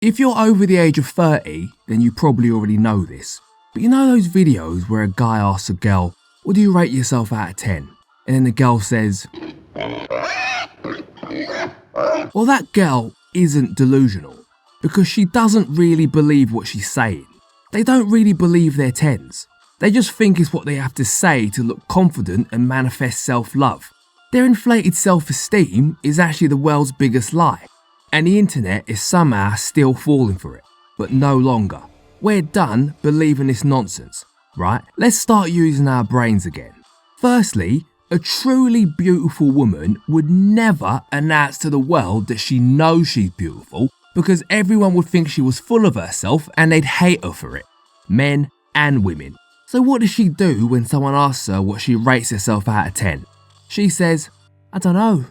If you're over the age of 30, then you probably already know this. But you know those videos where a guy asks a girl, "What do you rate yourself out of 10?" And then the girl says, well, that girl isn't delusional, because she doesn't really believe what she's saying. They don't really believe they're 10s. They just think it's what they have to say to look confident and manifest self-love. Their inflated self-esteem is actually the world's biggest lie, and the internet is somehow still falling for it, but no longer. We're done believing this nonsense, right? Let's start using our brains again. Firstly, a truly beautiful woman would never announce to the world that she knows she's beautiful, because everyone would think she was full of herself and they'd hate her for it. Men and women. So what does she do when someone asks her what she rates herself out of 10? She says, "I don't know,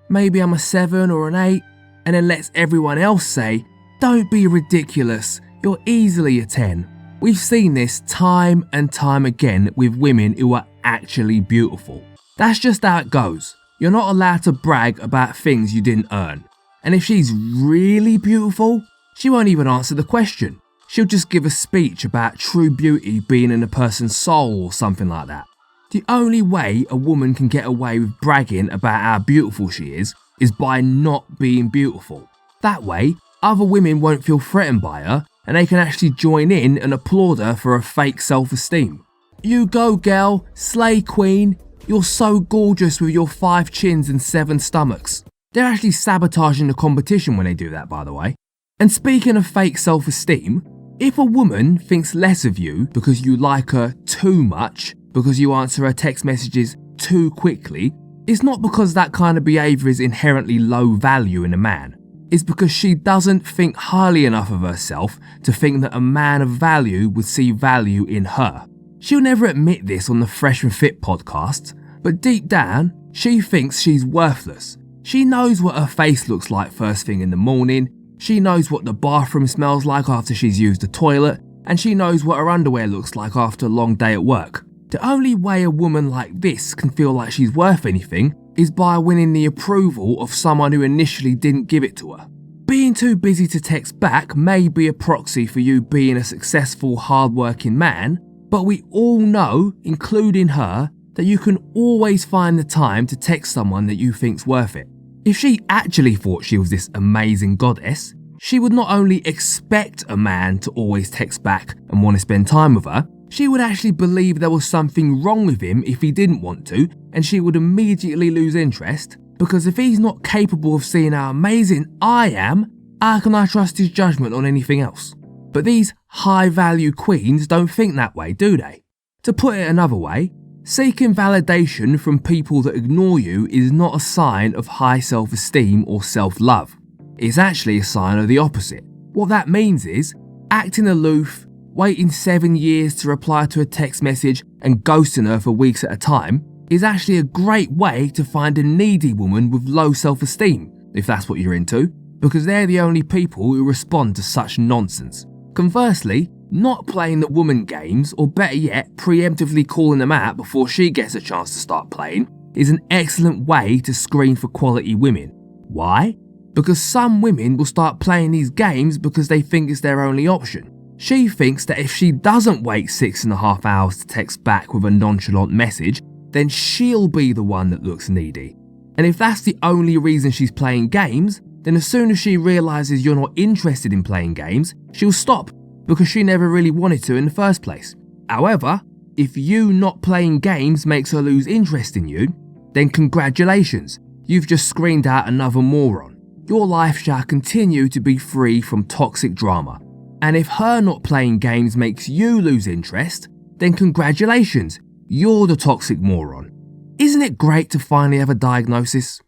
maybe I'm a 7 or an 8, and then lets everyone else say, "Don't be ridiculous, you're easily a 10. We've seen this time and time again with women who are actually beautiful. That's just how it goes. You're not allowed to brag about things you didn't earn. And if she's really beautiful, she won't even answer the question. She'll just give a speech about true beauty being in a person's soul or something like that. The only way a woman can get away with bragging about how beautiful she is by not being beautiful. That way, other women won't feel threatened by her, and they can actually join in and applaud her for her fake self-esteem. You go, girl, slay queen. You're so gorgeous with your 5 chins and 7 stomachs. They're actually sabotaging the competition when they do that, by the way. And speaking of fake self-esteem, if a woman thinks less of you because you like her too much, because you answer her text messages too quickly, it's not because that kind of behaviour is inherently low value in a man. It's because she doesn't think highly enough of herself to think that a man of value would see value in her. She'll never admit this on the Fresh and Fit podcast, but deep down, she thinks she's worthless. She knows what her face looks like first thing in the morning, she knows what the bathroom smells like after she's used the toilet, and she knows what her underwear looks like after a long day at work. The only way a woman like this can feel like she's worth anything is by winning the approval of someone who initially didn't give it to her. Being too busy to text back may be a proxy for you being a successful, hard-working man, but we all know, including her, that you can always find the time to text someone that you think's worth it. If she actually thought she was this amazing goddess, she would not only expect a man to always text back and want to spend time with her, she would actually believe there was something wrong with him if he didn't want to, and she would immediately lose interest, because if he's not capable of seeing how amazing I am, how can I trust his judgment on anything else? But these high-value queens don't think that way, do they? To put it another way, seeking validation from people that ignore you is not a sign of high self-esteem or self-love. It's actually a sign of the opposite. What that means is, acting aloof, waiting 7 years to reply to a text message and ghosting her for weeks at a time is actually a great way to find a needy woman with low self-esteem, if that's what you're into, because they're the only people who respond to such nonsense. Conversely, not playing the woman games, or better yet, preemptively calling them out before she gets a chance to start playing, is an excellent way to screen for quality women. Why? Because some women will start playing these games because they think it's their only option. She thinks that if she doesn't wait 6.5 hours to text back with a nonchalant message, then she'll be the one that looks needy. And if that's the only reason she's playing games, then as soon as she realises you're not interested in playing games, she'll stop, because she never really wanted to in the first place. However, if you not playing games makes her lose interest in you, then congratulations, you've just screened out another moron. Your life shall continue to be free from toxic drama. And if her not playing games makes you lose interest, then congratulations, you're the toxic moron. Isn't it great to finally have a diagnosis?